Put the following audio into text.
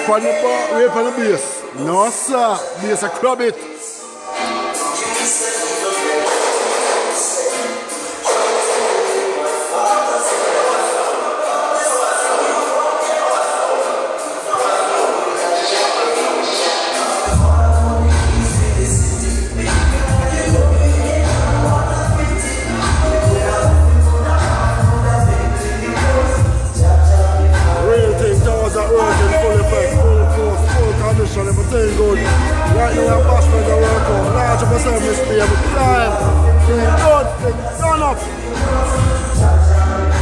on the bar, wait on the bass. No sir, bass a crab it. Everything good. Right now I'm passionate to work out. Large of myself, Mr. Every time.